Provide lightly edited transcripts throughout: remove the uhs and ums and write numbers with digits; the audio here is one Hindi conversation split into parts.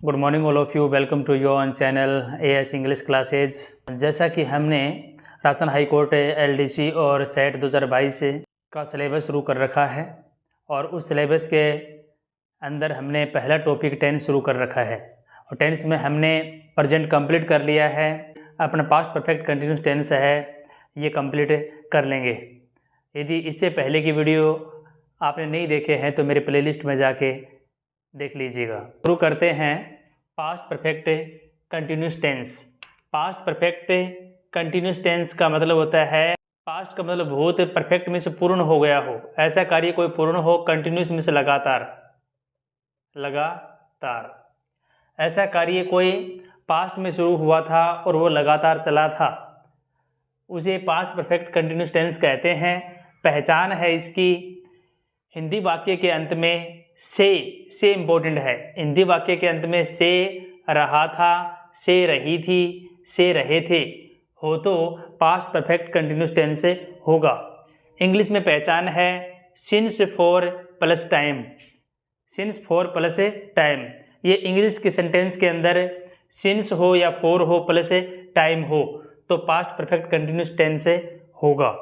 Good morning all of you, welcome to your on channel AS English classes. जैसा कि हमने राजस्थान हाई कोर्ट एलडीसी और सेट 2022 का सिलेबस शुरू कर रखा है और उस सिलेबस के अंदर हमने पहला टॉपिक टेंस शुरू कर रखा है और टेंस में हमने प्रेजेंट कंप्लीट कर लिया है। अपना पास्ट परफेक्ट कंटिन्यूस टेंस है ये कंप्लीट कर लेंगे। यदि इससे पहले की वीडियो आपने नहीं देखे हैं तो मेरे प्लेलिस्ट में जाके देख लीजिएगा। शुरू करते हैं past perfect continuous tense. Past perfect continuous tense का मतलब होता है, पास्ट का मतलब भूत, परफेक्ट में से पूर्ण हो गया हो, ऐसा कार्य कोई पूर्ण हो, कंटिन्यूस में से लगातार ऐसा कार्य कोई पास्ट में शुरू हुआ था और वो लगातार चला था, उसे पास्ट परफेक्ट कंटिन्यूस टेंस कहते हैं। पहचान है इसकी, हिंदी वाक्य के अंत में से इम्पोर्टेंट है। हिंदी वाक्य के अंत में से रहा था, से रही थी, से रहे थे हो तो पास्ट परफेक्ट कंटिन्यूस टेंस से होगा। इंग्लिश में पहचान है since for plus time. Since for plus time, ये इंग्लिश के सेंटेंस के अंदर सिंस हो या फॉर हो प्लस टाइम हो तो पास्ट परफेक्ट कंटिन्यूस टेंस से होगा।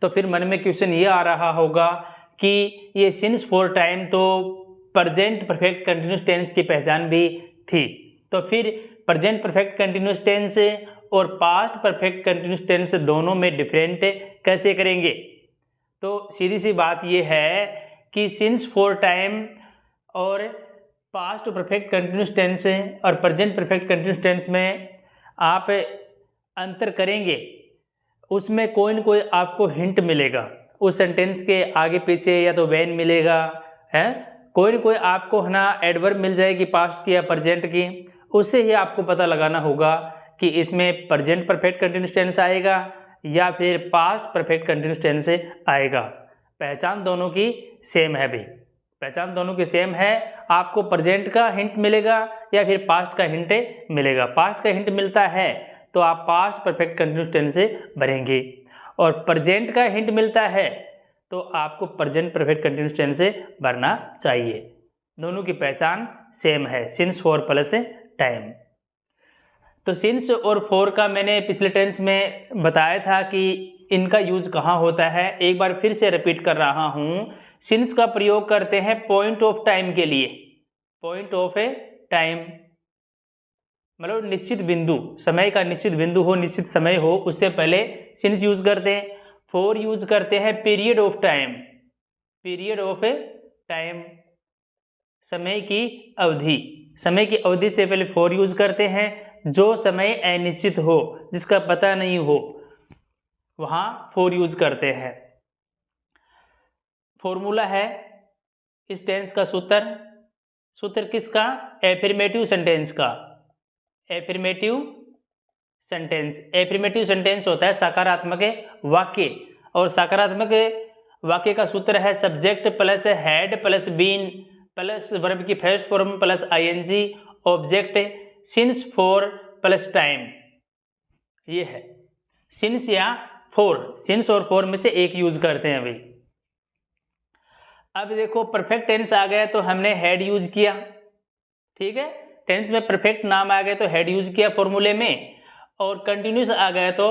तो फिर मन में क्वेश्चन ये आ रहा होगा कि ये सिंस फॉर टाइम तो प्रेजेंट परफेक्ट कंटिन्यूस टेंस की पहचान भी थी, तो फिर प्रेजेंट परफेक्ट कंटिन्यूस टेंस और पास्ट परफेक्ट कंटिन्यूस टेंस दोनों में डिफरेंट कैसे करेंगे। तो सीधी सी बात ये है कि सिंस फॉर टाइम और पास्ट परफेक्ट कंटिन्यूस टेंस और प्रेजेंट परफेक्ट कंटिन्यूस टेंस में आप अंतर करेंगे, उसमें कोई न कोई आपको हिंट मिलेगा। उस सेंटेंस के आगे पीछे या तो वेन मिलेगा, है कोई न कोई आपको है ना एडवर्ब मिल जाएगी पास्ट की या प्रेजेंट की, उससे ही आपको पता लगाना होगा कि इसमें प्रेजेंट परफेक्ट कंटिन्यूस टेंस आएगा या फिर पास्ट परफेक्ट कंटिन्यूस टेंस आएगा। पहचान दोनों की सेम है भाई, पहचान दोनों की सेम है। आपको प्रेजेंट का हिंट मिलेगा या फिर पास्ट का हिंट मिलेगा। पास्ट का हिंट मिलता है तो आप पास्ट परफेक्ट कंटिन्यूस टेंस से भरेंगे और प्रेजेंट का हिंट मिलता है तो आपको प्रेजेंट परफेक्ट कंटिन्यूस टेंस से भरना चाहिए। दोनों की पहचान सेम है, सिंस फॉर प्लस टाइम। तो सिंस और फॉर का मैंने पिछले टेंस में बताया था कि इनका यूज कहाँ होता है, एक बार फिर से रिपीट कर रहा हूँ। सिंस का प्रयोग करते हैं पॉइंट ऑफ टाइम के लिए। पॉइंट ऑफ टाइम मतलब निश्चित बिंदु, समय का निश्चित बिंदु हो, निश्चित समय हो, उससे पहले सिंस यूज करते हैं। फॉर यूज करते हैं period of time. Period of time समय की अवधि, समय की अवधि से पहले फॉर यूज करते हैं। जो समय अनिश्चित हो, जिसका पता नहीं हो, वहां फॉर यूज करते हैं। फॉर्मूला है इस टेंस का सूत्र किसका? एफर्मेटिव सेंटेंस का। एफर्मेटिव सेंटेंस, एफर्मेटिव सेंटेंस होता है सकारात्मक वाक्य, और सकारात्मक वाक्य का सूत्र है subject plus had plus been plus verb की first form plus ING object since for plus time. ये है सिंस या फॉर, सिंस और फॉर में से एक यूज करते हैं अभी। अब देखो परफेक्ट टेंस आ गया तो हमने हैड यूज किया, ठीक है। टेंस में परफेक्ट नाम आ गए तो हैड यूज किया फॉर्मूले में, और कंटिन्यूस आ गया तो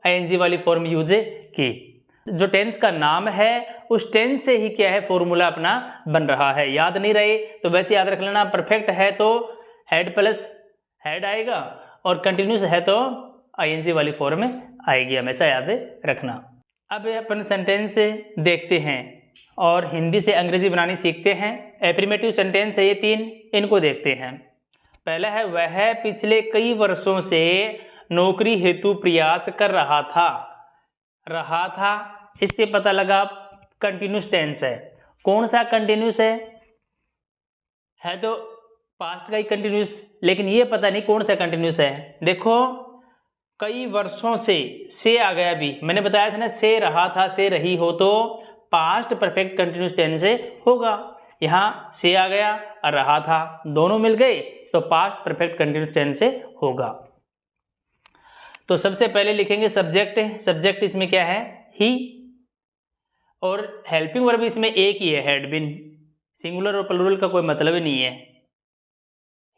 आईएनजी वाली फॉर्म यूज की। जो टेंस का नाम है उस टेंस से ही क्या है फॉर्मूला अपना बन रहा है। याद नहीं रहे तो वैसे याद रख लेना, परफेक्ट है तो हैड प्लस हैड आएगा और कंटिन्यूस है तो आईएनजी वाली फॉर्म आएगी, हमेशा याद रखना। अब अपन सेंटेंस देखते हैं और हिंदी से अंग्रेजी बनानी सीखते हैं। एफर्मेटिव सेंटेंस है ये तीन, इनको देखते हैं। पहला है वह पिछले कई वर्षों से नौकरी हेतु प्रयास कर रहा था। इससे पता लगा कंटिन्यूस टेंस है। कौन सा कंटिन्यूस है तो पास्ट का ही कंटिन्यूस, लेकिन ये पता नहीं कौन सा कंटिन्यूस है। देखो कई वर्षों से आ गया, भी मैंने बताया था ना, से रहा था, से रही हो तो पास्ट परफेक्ट कंटिन्यूस टेंस से होगा। यहाँ से आ गया और रहा था, दोनों मिल गए तो पास्ट परफेक्ट कंटिन्यूस टेंस से होगा। तो सबसे पहले लिखेंगे सब्जेक्ट। सब्जेक्ट इसमें क्या है? ही, और हेल्पिंग वर्ब इसमें एक ही है, हैड बीन। सिंगुलर और प्लूरल का कोई मतलब ही नहीं है।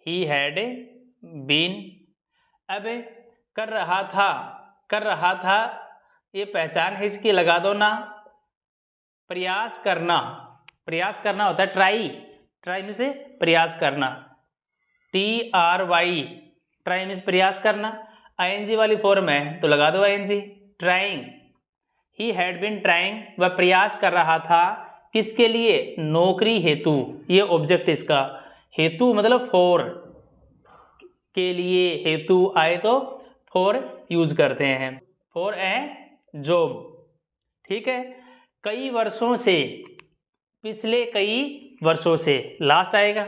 He had been. अब कर रहा था ये पहचान है इसकी, लगा दो ना। प्रयास करना होता है ट्राई में से प्रयास करना, TRY, ट्राई में से प्रयास करना। ING वाली फॉर्म है तो लगा दो ING, trying. He had been trying, वह प्रयास कर रहा था, किसके लिए? नौकरी हेतु। ये ऑब्जेक्ट इसका, हेतु मतलब फॉर, के लिए, हेतु आए तो फॉर यूज करते हैं, फॉर ए जॉब। ठीक है। कई वर्षों से, पिछले कई वर्षों से, लास्ट आएगा।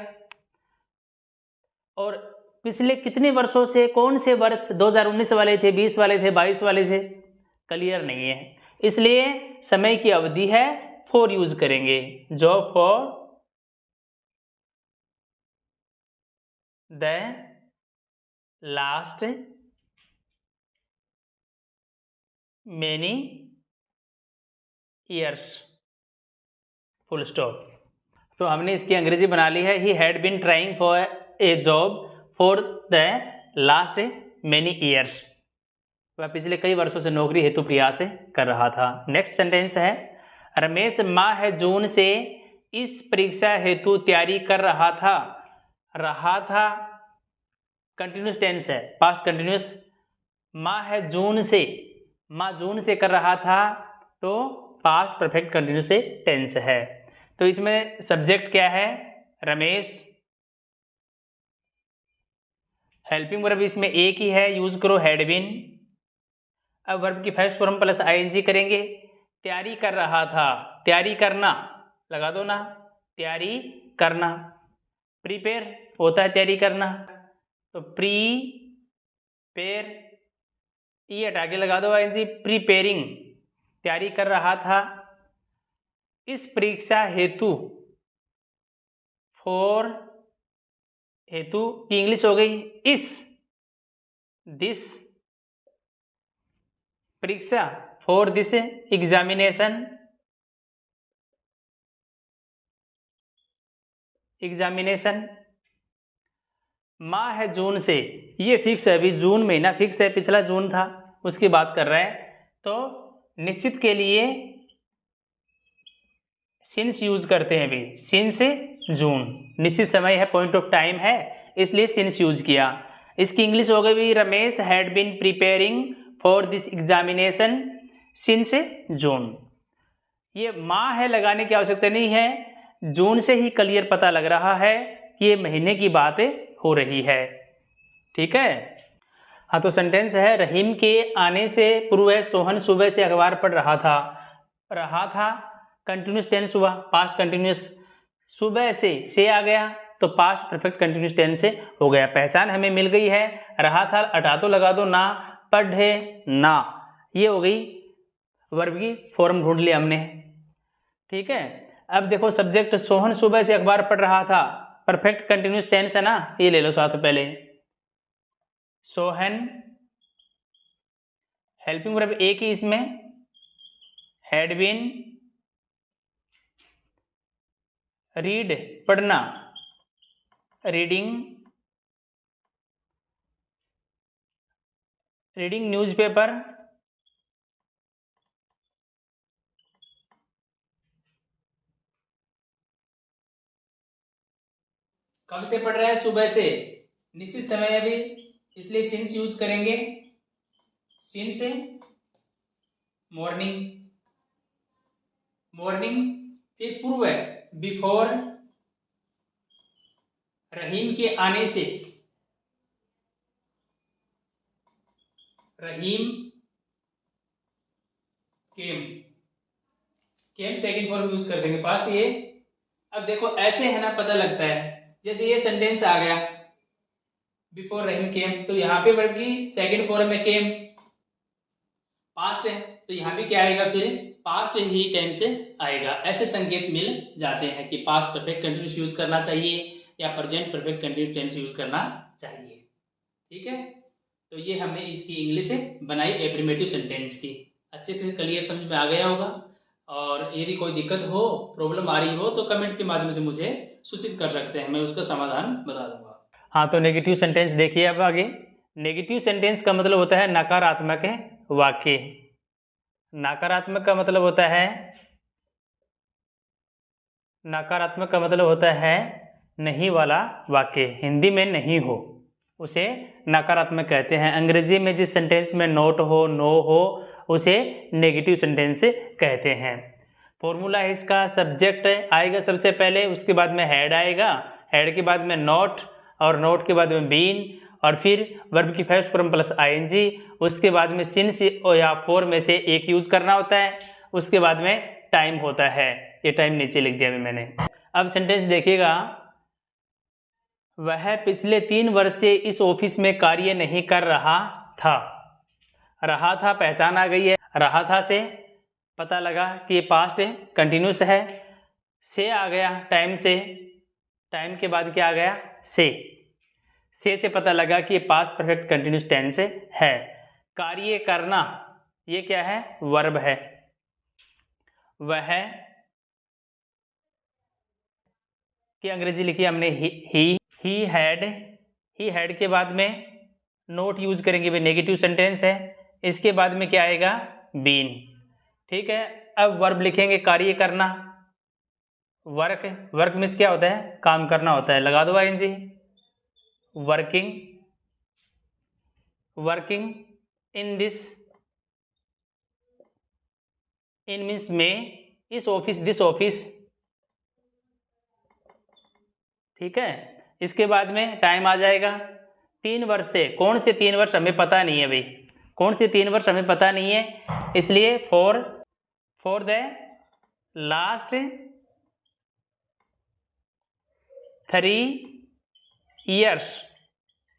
और पिछले कितने वर्षों से, कौन से वर्ष? 2019 वाले थे, 20 वाले थे, 22 वाले थे, क्लियर नहीं है, इसलिए समय की अवधि है, फॉर यूज करेंगे। Job for the last many years, full stop. तो हमने इसकी अंग्रेजी बना ली है, he had been trying for a job for the last many years, वह पिछले कई वर्षों से नौकरी हेतु प्रयास कर रहा था। नेक्स्ट सेंटेंस है, रमेश माह जून से इस परीक्षा हेतु तैयारी कर रहा था कंटिन्यूस टेंस है, पास्ट कंटिन्यूस। माह जून से कर रहा था तो पास्ट परफेक्ट कंटिन्यूस टेंस है। तो इसमें सब्जेक्ट क्या है? रमेश। हेल्पिंग वर्ब इसमें एक ही है, यूज करो हैड बीन। अब वर्ब की फर्स्ट फॉर्म प्लस ING करेंगे। तैयारी कर रहा था, तैयारी करना, लगा दो ना, तैयारी करना। प्रिपेयर होता है तैयारी करना, तो प्रीपेयर, ये हटा के लगा दो ING, प्रिपेयरिंग, तैयारी कर रहा था। इस परीक्षा हेतु, फॉर, हेतु की इंग्लिश हो गई इस, दिस परीक्षा, फॉर दिस एग्जामिनेशन, माह जून से, ये फिक्स है, अभी जून महीना फिक्स है, पिछला जून था उसकी बात कर रहे हैं, तो निश्चित के लिए सिंस यूज करते हैं। अभी सिंस जून, निश्चित समय है, पॉइंट ऑफ टाइम है, इसलिए सिंस यूज किया। इसकी इंग्लिश हो गई, Ramesh had been preparing for this examination since June. ये माह है लगाने की आवश्यकता नहीं है, जून से ही क्लियर पता लग रहा है कि ये महीने की बात हो रही है। ठीक है। हाँ, तो सेंटेंस है, रहीम के आने से पूर्व सोहन सुबह से अखबार पढ़ रहा था कंटिन्यूस टेंस हुआ, पास्ट कंटिन्यूस। सुबह से आ गया तो पास्ट परफेक्ट कंटिन्यूस टेंस से हो गया। पहचान हमें मिल गई है, रहा था हटा तो लगा दो ना, पढ़े ना, ये हो गई वर्ब की फॉर्म ढूंढ लिया हमने। ठीक है। अब देखो सब्जेक्ट सोहन सुबह से अखबार पढ़ रहा था, परफेक्ट कंटिन्यूस टेंस है ना, ये ले लो साथ में पहले। सोहन, हेल्पिंग वर्ब एक ही इसमें, हैड बीन, रीड पढ़ना, रीडिंग न्यूज़पेपर, कब से पढ़ रहा है? सुबह से, निश्चित समय अभी, इसलिए सिंस यूज करेंगे, सिंस मॉर्निंग। फिर पूर्व है, बिफोर, रहीम के आने से, रहीम केम सेकंड फॉर्म यूज कर देंगे, पास्ट ये। अब देखो ऐसे है ना, पता लगता है, जैसे ये सेंटेंस आ गया बिफोर रहीम केम, तो यहाँ पे वर्ब की सेकंड फॉर्म में केम, पास्ट है, तो यहाँ भी क्या आएगा? फिर पास्ट ही टेंस आएगा। ऐसे संकेत मिल जाते हैं कि पास्ट परफेक्ट कंटिन्यूस यूज करना चाहिए या present perfect continuous tense use करना चाहिए। ठीक है। तो ये हमने इसकी इंग्लिश बनाई एफर्मेटिव सेंटेंस की, अच्छे से क्लियर समझ में आ गया होगा। और यदि कोई दिक्कत हो, प्रॉब्लम आ रही हो, तो कमेंट के माध्यम से मुझे सूचित कर सकते हैं, मैं उसका समाधान बता दूंगा। हाँ, तो नेगेटिव सेंटेंस देखिए अब आगे। नेगेटिव सेंटेंस का मतलब होता है नकारात्मक वाक्य। नकारात्मक का मतलब होता है, नकारात्मक का मतलब होता है नहीं वाला वाक्य, हिंदी में नहीं हो उसे नकारात्मक कहते हैं। अंग्रेजी में जिस सेंटेंस में नॉट हो, नो हो, उसे नेगेटिव सेंटेंस कहते हैं। फॉर्मूला है इसका, सब्जेक्ट आएगा सबसे पहले, उसके बाद में हेड आएगा, हेड के बाद में नॉट, और नॉट के बाद में बीन, और फिर वर्ब की फर्स्ट फॉर्म प्लस आईएनजी, उसके बाद में सिंस या फॉर में से एक यूज करना होता है, उसके बाद में टाइम होता है। ये टाइम नीचे लिख दिया मैंने। अब सेंटेंस देखिएगा, वह पिछले 3 वर्ष से इस ऑफिस में कार्य नहीं कर रहा था। रहा था पहचान आ गई है, रहा था से पता लगा कि ये पास्ट कंटिन्यूस है, से आ गया टाइम से, टाइम के बाद क्या आ गया से पता लगा कि ये पास्ट परफेक्ट कंटिन्यूस टेंस है। कार्य करना ये क्या है, वर्ब है। वह की अंग्रेजी लिखी हमने ही हैड के बाद में नोट यूज करेंगे, वे नेगेटिव सेंटेंस है। इसके बाद में क्या आएगा, बीन। ठीक है, अब वर्ब लिखेंगे कार्य करना, वर्क मीन्स क्या होता है, काम करना होता है, लगा दो ING. Working in this, in means में, इस ऑफिस, दिस ऑफिस। ठीक है, इसके बाद में टाइम आ जाएगा 3 वर्ष से। कौन से 3 वर्ष हमें पता नहीं है भाई, कौन से 3 वर्ष हमें पता नहीं है, इसलिए फॉर द लास्ट 3 years,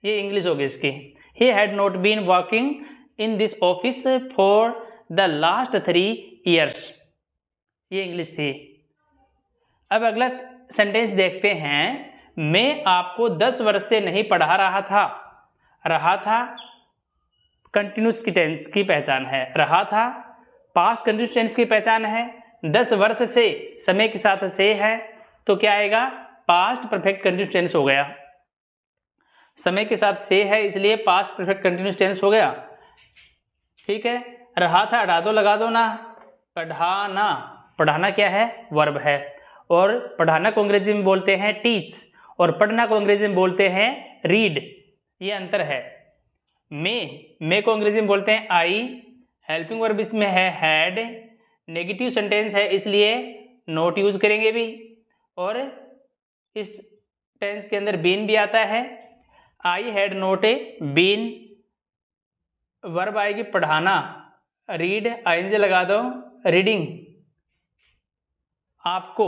ये इंग्लिश होगी इसकी। He had not been working in this office for the last 3 years, ये इंग्लिश थी। अब अगला सेंटेंस देखते हैं, मैं आपको 10 वर्ष से नहीं पढ़ा रहा था कंटिन्यूस की टेंस की पहचान है, रहा था पास्ट कंटिन्यूस टेंस की पहचान है। 10 वर्ष से समय के साथ से है, तो क्या आएगा, पास्ट परफेक्ट कंटिन्यूस टेंस हो गया। समय के साथ से है इसलिए पास्ट परफेक्ट कंटिन्यूस टेंस हो गया। ठीक है, रहा था हटा दो, लगा दो ना। पढ़ाना क्या है, वर्ब है, और पढ़ाना को अंग्रेजी में बोलते हैं टीच, और पढ़ना को अंग्रेजी में बोलते हैं रीड, ये अंतर है। मे को अंग्रेजी में बोलते हैं आई, हेल्पिंग वर्ब इसमें है हैड, नेगेटिव सेंटेंस है इसलिए नोट यूज करेंगे भी, और इस टेंस के अंदर बीन भी आता है। I had not been, verb आएगी पढ़ाना, रीड आईएनजी लगा दो, रीडिंग। आपको,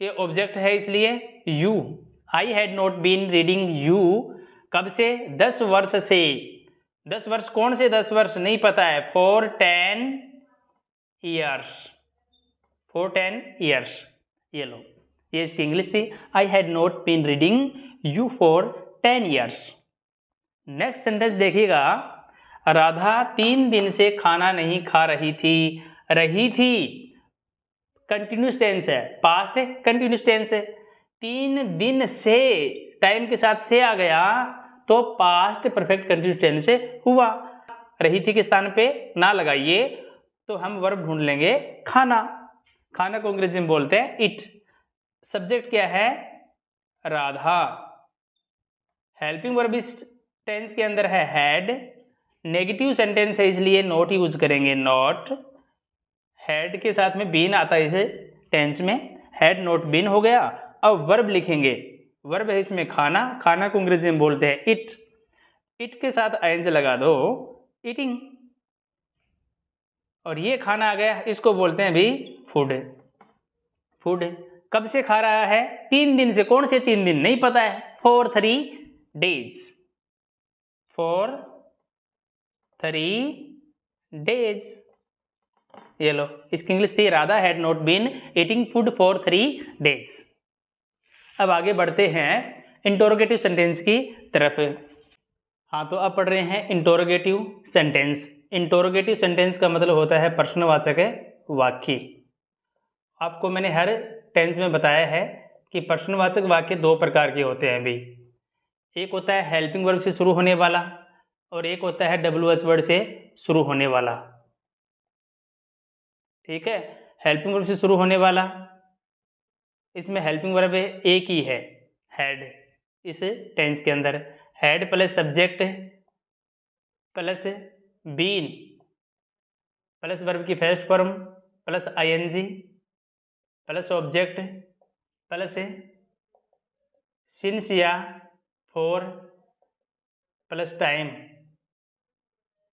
ये ऑब्जेक्ट है इसलिए you, I had not been reading you, कब से, 10 वर्ष से। 10 वर्ष कौन से 10 वर्ष नहीं पता है, फॉर 10 years, ये लो, ये इसकी इंग्लिश थी। I had not been reading you for 10 years। Next sentence देखिएगा, राधा 3 दिन से खाना नहीं खा रही थी कंटिन्यूस टेंस है, पास्ट कंटिन्यूस टेंस है। 3 दिन से टाइम के साथ से आ गया तो पास्ट परफेक्ट कंटिन्यूस टेंस से हुआ। रही थी के स्थान पे ना लगाइए तो हम वर्ब ढूंढ लेंगे खाना को अंग्रेजी में बोलते हैं इट। सब्जेक्ट क्या है, राधा। हेल्पिंग वर्ब इस टेंस के अंदर है हैड, नेगेटिव सेंटेंस है इसलिए नॉट यूज करेंगे नॉट। हैड के साथ में बीन आता है इसे टेंस में, हैड नॉट बीन हो गया। अब वर्ब लिखेंगे, वर्ब है इसमें खाना को अंग्रेजी में बोलते हैं इट के साथ आईएनजी लगा दो, ईटिंग। और ये खाना आ गया, इसको बोलते हैं भी फूड। कब से खा रहा है, 3 दिन से। कौन से 3 दिन नहीं पता है, फॉर 3 days। ये लो, इसकी इंग्लिश थी Radha had not been eating food for 3 days। अब आगे बढ़ते हैं इंटरोगेटिव सेंटेंस की तरफ। हाँ, तो अब पढ़ रहे हैं इंटरोगेटिव सेंटेंस। इंटरोगेटिव सेंटेंस का मतलब होता है प्रश्नवाचक वाक्य। आपको मैंने हर टेंस में बताया है कि प्रश्नवाचक वाक्य 2 प्रकार के होते हैं भी। एक होता है हेल्पिंग वर्ब से शुरू होने वाला और एक होता है WH वर्ड से शुरू होने वाला। ठीक है, हेल्पिंग वर्ब से शुरू होने वाला, इसमें हेल्पिंग वर्ब एक ही है, हैड। इस टेंस के अंदर had plus subject plus been plus verb की first form plus ING plus object plus since या for plus time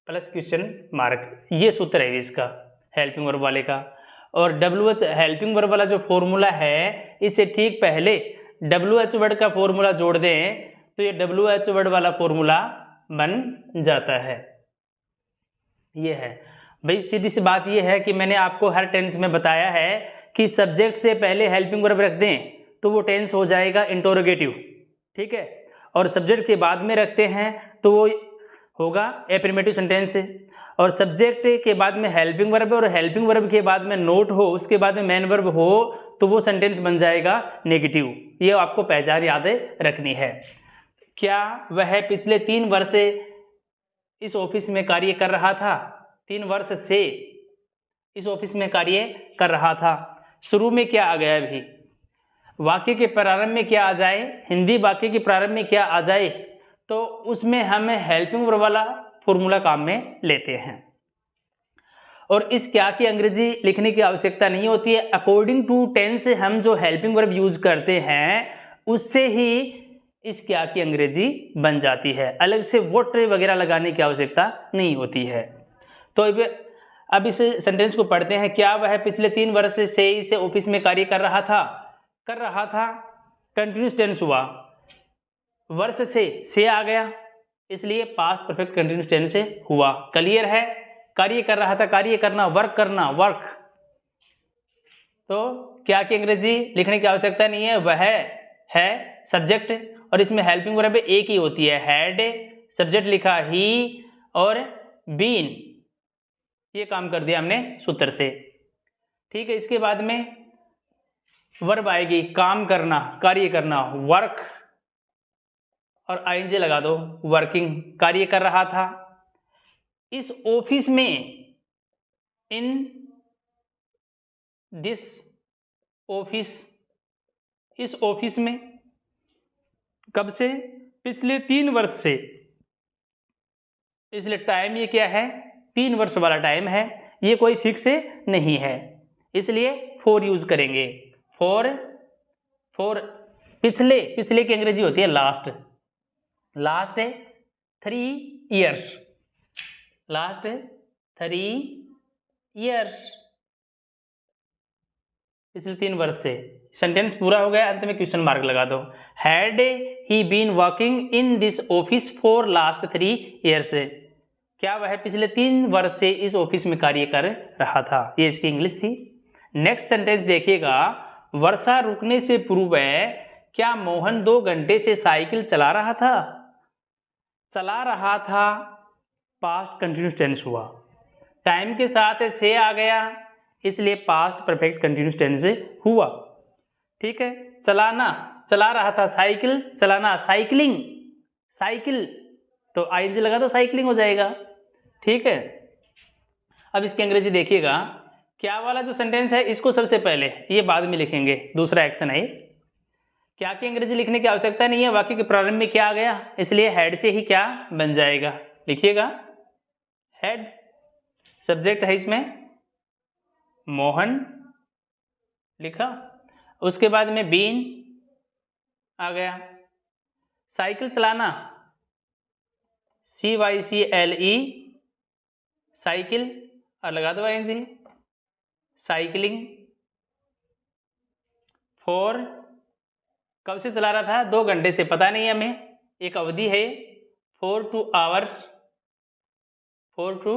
plus question mark. ये सूत्र है इसका हेल्पिंग वर्ब वाले का। और WH हेल्पिंग वर्ब वाला जो फॉर्मूला है, इससे ठीक पहले WH वर्ड का फॉर्मूला जोड़ दें तो ये WH वर्ड वाला फॉर्मूला बन जाता है। ये है भाई, सीधी सी बात ये है कि मैंने आपको हर टेंस में बताया है कि सब्जेक्ट से पहले हेल्पिंग वर्ब रख दें तो वो टेंस हो जाएगा इंटरोगेटिव। ठीक है, और सब्जेक्ट के बाद में रखते हैं तो वो होगा एफर्मेटिव सेंटेंस। और सब्जेक्ट के बाद में हेल्पिंग वर्ब और हेल्पिंग वर्ब के बाद में नोट हो, उसके बाद में मेन वर्ब हो, तो वो सेंटेंस बन जाएगा नेगेटिव। ये आपको पहचान याद रखनी है। क्या वह पिछले 3 वर्ष से इस ऑफिस में कार्य कर रहा था? 3 वर्ष से इस ऑफिस में कार्य कर रहा था। शुरू में क्या आ गया? अभी वाक्य के प्रारंभ में क्या आ जाए, हिंदी वाक्य के प्रारंभ में क्या आ जाए, तो उसमें हमें हेल्पिंग वर्ब वाला फॉर्मूला काम में लेते हैं। और इस क्या की अंग्रेजी लिखने की आवश्यकता नहीं होती है। अकॉर्डिंग टू टेंस हम जो हेल्पिंग वर्ब यूज करते हैं उससे ही इस क्या की अंग्रेजी बन जाती है। अलग से वोट वगैरह लगाने की आवश्यकता नहीं होती है। तो अब इस सेंटेंस को पढ़ते हैं। क्या वह पिछले 3 वर्ष से इस ऑफिस में कार्य कर रहा था? कर रहा था कंटिन्यूस टेंस हुआ, वर्ष से आ गया, इसलिए पास्ट परफेक्ट कंटिन्यूस टेंस से हुआ। क्लियर है? कार्य कर रहा था, कार्य करना, वर्क करना, वर्क। तो क्या की अंग्रेजी लिखने की आवश्यकता नहीं है। वह है सब्जेक्ट और इसमें हेल्पिंग वर्ब एक ही होती है, हैड, सब्जेक्ट लिखा ही और बीन, ये काम कर दिया हमने सूत्र से। ठीक है, इसके बाद में वर्ब आएगी काम करना, कार्य करना, वर्क, और ING लगा दो, वर्किंग, कार्य कर रहा था इस ऑफिस में, इन दिस ऑफिस, इस ऑफिस में। कब से? पिछले 3 वर्ष से, इसलिए टाइम ये क्या है, 3 वर्ष वाला टाइम है, ये कोई फिक्स नहीं है, इसलिए फॉर यूज करेंगे। फॉर पिछले की अंग्रेजी होती है last. Last 3 years, last 3 years, पिछले 3 वर्ष से। सेंटेंस पूरा हो गया, अंत में क्वेश्चन मार्क लगा दो। Had he been working in this office for last 3 years? क्या वह पिछले 3 वर्ष से इस ऑफिस में कार्य कर रहा था? ये इसकी इंग्लिश थी। नेक्स्ट सेंटेंस देखिएगा। वर्षा रुकने से पूर्व क्या मोहन 2 घंटे से साइकिल चला रहा था? चला रहा था पास्ट कंटिन्यूस टेंस हुआ, टाइम के साथ से आ गया, इसलिए पास्ट परफेक्ट कंटिन्यूस टेंस हुआ। ठीक है, चलाना, चला रहा था, साइकिल चलाना, साइकिलिंग, साइकिल, तो ING लगा दो, साइकिलिंग हो जाएगा। ठीक है, अब इसकी अंग्रेजी देखिएगा। क्या वाला जो सेंटेंस है इसको सबसे पहले, ये बाद में लिखेंगे, दूसरा एक्शन है। क्या की अंग्रेजी लिखने की आवश्यकता नहीं है, वाक्य के प्रारंभ में क्या आ गया, इसलिए हेड से ही क्या बन जाएगा, लिखिएगा हेड। सब्जेक्ट है इसमें मोहन लिखा, उसके बाद में बीन आ गया, साइकिल चलाना CYCLE, साइकिल, और लगा दो ING, साइकिलिंग। फॉर कब से चला रहा था? 2 घंटे से, पता नहीं हमें, एक अवधि है 4 to hours, 4 to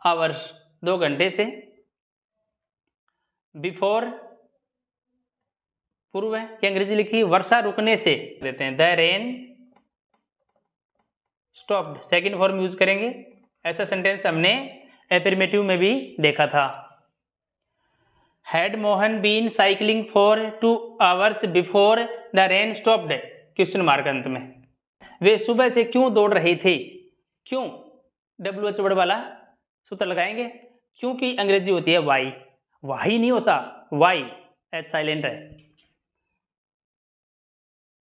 hours, 2 घंटे से। बिफोर पूर्व है, क्या अंग्रेजी लिखी, वर्षा रुकने से देते हैं, the rain stopped, second form use करेंगे। ऐसा सेंटेंस हमने एफर्मेटिव में भी देखा था। Had Mohan been cycling for 2 hours before the rain stopped, question mark अंत में। वे सुबह से क्यों दौड़ रहे थे। क्यों, WH वर्ड वाला सूत्र लगाएंगे। क्योंकि अंग्रेजी होती है वाई, वाही नहीं होता, वाई, एच साइलेंट है।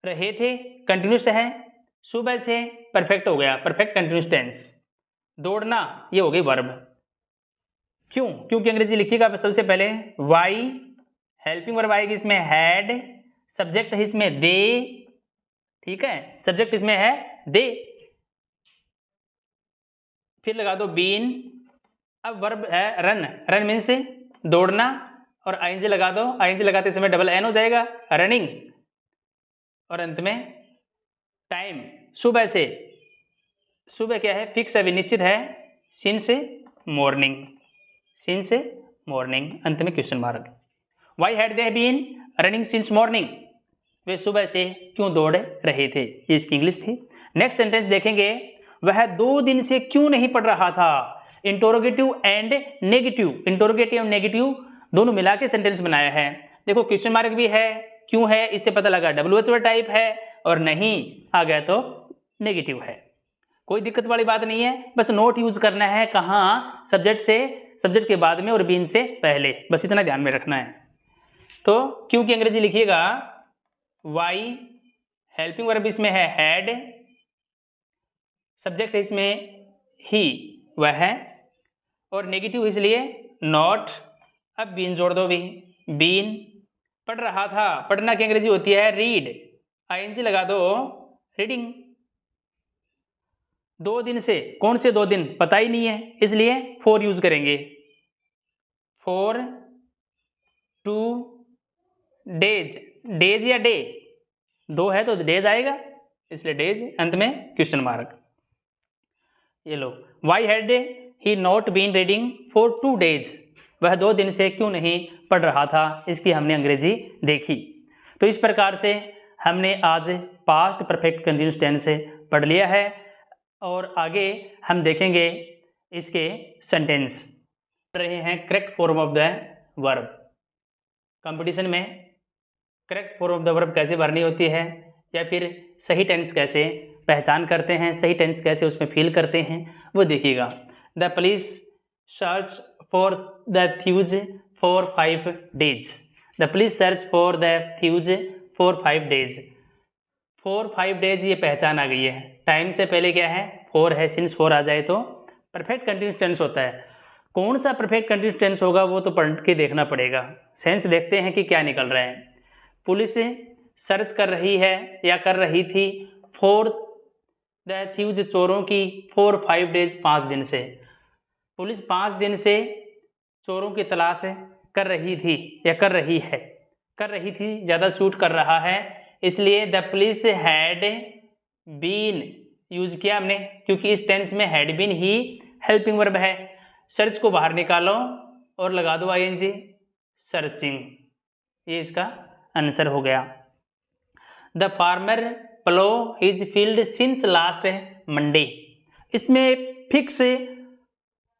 रहे थे कंटिन्यूस है, सुबह से परफेक्ट हो गया, परफेक्ट कंटिन्यूस टेंस। दौड़ना ये हो गई वर्ब। क्यों, क्योंकि अंग्रेजी लिखिएगा सबसे पहले वाई, हेल्पिंग वर्ब आएगी इसमें हैड, सब्जेक्ट है इसमें दे, ठीक है, सब्जेक्ट इसमें है दे, फिर लगा दो बीन। अब वर्ब है रन, रन मीन्स दौड़ना, और आईएनजी लगा दो, आईएनजी लगाते समय डबल एन हो जाएगा, रनिंग। और अंत में टाइम, सुबह से, सुबह क्या है, फिक्स है, निश्चित है, सिंस मॉर्निंग, सिंस मॉर्निंग, अंत में question mark. Why had they been running since morning, वे सुबह से क्यों दौड़ रहे थे, ये इसकी इंग्लिश थी। नेक्स्ट सेंटेंस देखेंगे, वह 2 दिन से क्यों नहीं पढ़ रहा था। Interrogative and negative, interrogative and negative दोनों मिला के सेंटेंस बनाया है। देखो क्वेश्चन मार्क भी है, क्यों है इससे पता लगा WH वर्ड टाइप है, और नहीं आ गया तो नेगेटिव है। कोई दिक्कत वाली बात नहीं है, बस नोट यूज करना है, कहाँ सब्जेक्ट से, सब्जेक्ट के बाद में और बीन से पहले, बस इतना ध्यान में रखना है। तो क्यों की अंग्रेजी लिखिएगा वाई, हेल्पिंग वर्ब इसमें है हैड, सब्जेक्ट है इसमें ही, वह है, और नेगेटिव इसलिए नॉट। अब बीन जोड़ दो भी, बीन पढ़ रहा था, पढ़ना की अंग्रेजी होती है रीड, आईएनजी लगा दो, रीडिंग। 2 दिन से, कौन से 2 दिन पता ही नहीं है, इसलिए 4 यूज करेंगे, 4 2 डेज, डेज या डे, 2 है तो डेज आएगा, इसलिए डेज, अंत में क्वेश्चन मार्क। ये लो, why had he not been reading for 2 days, वह 2 दिन से क्यों नहीं पढ़ रहा था, इसकी हमने अंग्रेजी देखी। तो इस प्रकार से हमने आज पास्ट परफेक्ट कंटिन्यूअस टेंस से पढ़ लिया है, और आगे हम देखेंगे इसके सेंटेंस। पढ़ रहे हैं correct form of the verb. Competition में correct form of the verb कैसे भरनी होती है, या फिर सही टेंस कैसे पहचान करते हैं, सही टेंस कैसे उसमें फिल करते हैं, वो देखिएगा। The police search for the fuse for 5 days, the police search for the fuse for 5 days, 4-5 days ये पहचान आ गई है। टाइम से पहले क्या है, 4 है, सिंस 4 आ जाए तो परफेक्ट कंटिन्यूअस टेंस होता है। कौन सा परफेक्ट कंटिन्यूअस टेंस होगा वो तो पढ़ के देखना पड़ेगा। सेंस देखते हैं कि क्या निकल रहा है। पुलिस सर्च कर रही है या कर रही थी फॉर द थ्यूज, चोरों की, 4-5 days 5 दिन से। पुलिस 5 दिन से चोरों की तलाश कर रही थी या कर रही है, कर रही थी ज़्यादा सूट कर रहा है, इसलिए the police had been use किया हमने, क्योंकि इस टेंस में हैड बीन ही हेल्पिंग वर्ब है। सर्च को बाहर निकालो और लगा दो आईएनजी, सर्चिंग, ये इसका आंसर हो गया। The farmer plough his field since last Monday, इसमें fix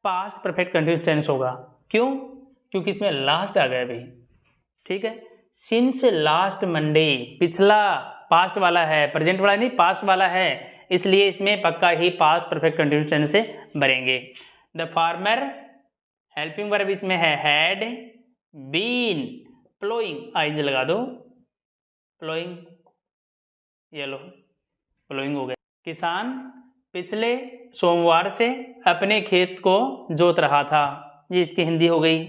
past perfect continuous tense होगा। क्यों, क्योंकि इसमें लास्ट आ गया अभी, ठीक है। सिंस लास्ट मंडे पिछला पास्ट वाला है, प्रेजेंट वाला नहीं, पास्ट वाला है, इसलिए इसमें पक्का ही पास्ट परफेक्ट कंटिन्यूअस टेंस से भरेंगे। द फार्मर हेल्पिंग वर्ब इसमें है हैड बीन प्लोइंग, आईज लगा दो, प्लोइंग, ये लो प्लोइंग हो गया। किसान पिछले सोमवार से अपने खेत को जोत रहा था, ये इसकी हिंदी हो गई।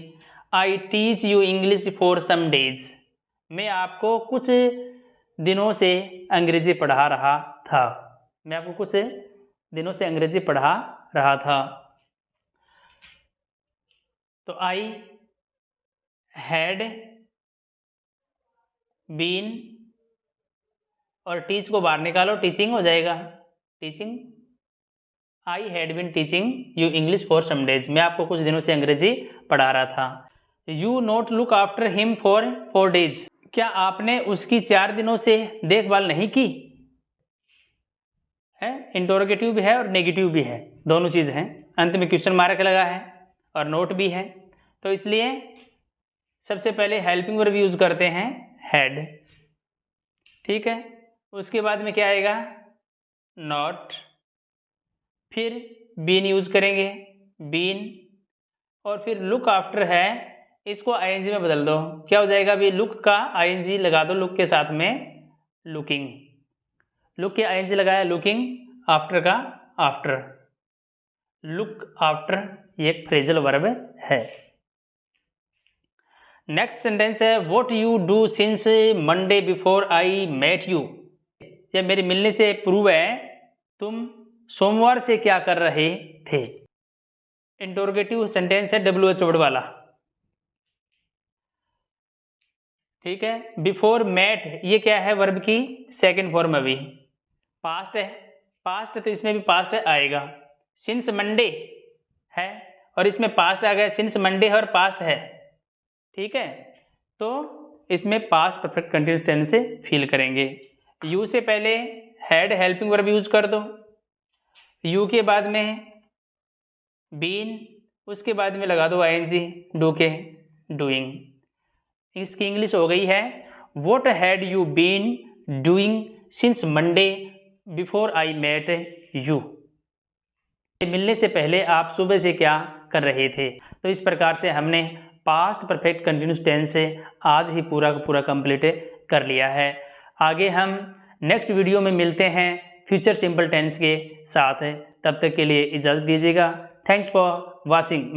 I teach you English for some days, मैं आपको कुछ दिनों से अंग्रेजी पढ़ा रहा था, मैं आपको कुछ दिनों से अंग्रेजी पढ़ा रहा था। तो आई हैड बीन और टीच को बाहर निकालो, टीचिंग हो जाएगा, teaching. I had been teaching you English for some days, मैं आपको कुछ दिनों से अंग्रेजी पढ़ा रहा था। You not look after him for 4 days, क्या आपने उसकी 4 दिनों से देखभाल नहीं की है। इंटरोगेटिव भी है और नेगेटिव भी है, दोनों चीज़ हैं। अंत में क्वेश्चन मार्क लगा है और नोट भी है, तो इसलिए सबसे पहले हेल्पिंग वर्ब यूज करते हैं हैड, ठीक है। उसके बाद में क्या आएगा, नॉट, फिर बीन यूज करेंगे, बीन, और फिर लुक आफ्टर है, इसको आईएनजी में बदल दो, क्या हो जाएगा अभी, लुक का आईएनजी लगा दो लुक के साथ में, लुकिंग, लुक के आईएनजी लगाया लुकिंग, आफ्टर का आफ्टर, लुक आफ्टर, ये एक फ्रेजल वर्ब है। नेक्स्ट सेंटेंस है what you do since Monday before I met you, यह मेरे मिलने से प्रूव है, तुम सोमवार से क्या कर रहे थे। इंटरोगेटिव सेंटेंस है WH वर्ड वाला, ठीक है। बिफोर मेट ये क्या है, वर्ब की सेकंड फॉर्म, अभी पास्ट है, पास्ट तो इसमें भी पास्ट आएगा, सिंस मंडे है और इसमें पास्ट आ गया, सिंस मंडे है और पास्ट है, ठीक है। तो इसमें पास्ट परफेक्ट कंटिन्यूअस टेंस से फील करेंगे। यू से पहले हैड हेल्पिंग वर्ब यूज कर दो, यू के बाद में बीन, उसके बाद में लगा दो आईएनजी डू के, डूइंग। इसकी इंग्लिश हो गई है what had you been doing since Monday before I met you, मिलने से पहले आप सुबह से क्या कर रहे थे। तो इस प्रकार से हमने पास्ट परफेक्ट कंटिन्यूअस टेंस से आज ही पूरा का पूरा कंप्लीट कर लिया है। आगे हम नेक्स्ट वीडियो में मिलते हैं फ्यूचर सिंपल टेंस के साथ, तब तक के लिए इजाज़त दीजिएगा। Thanks for watching.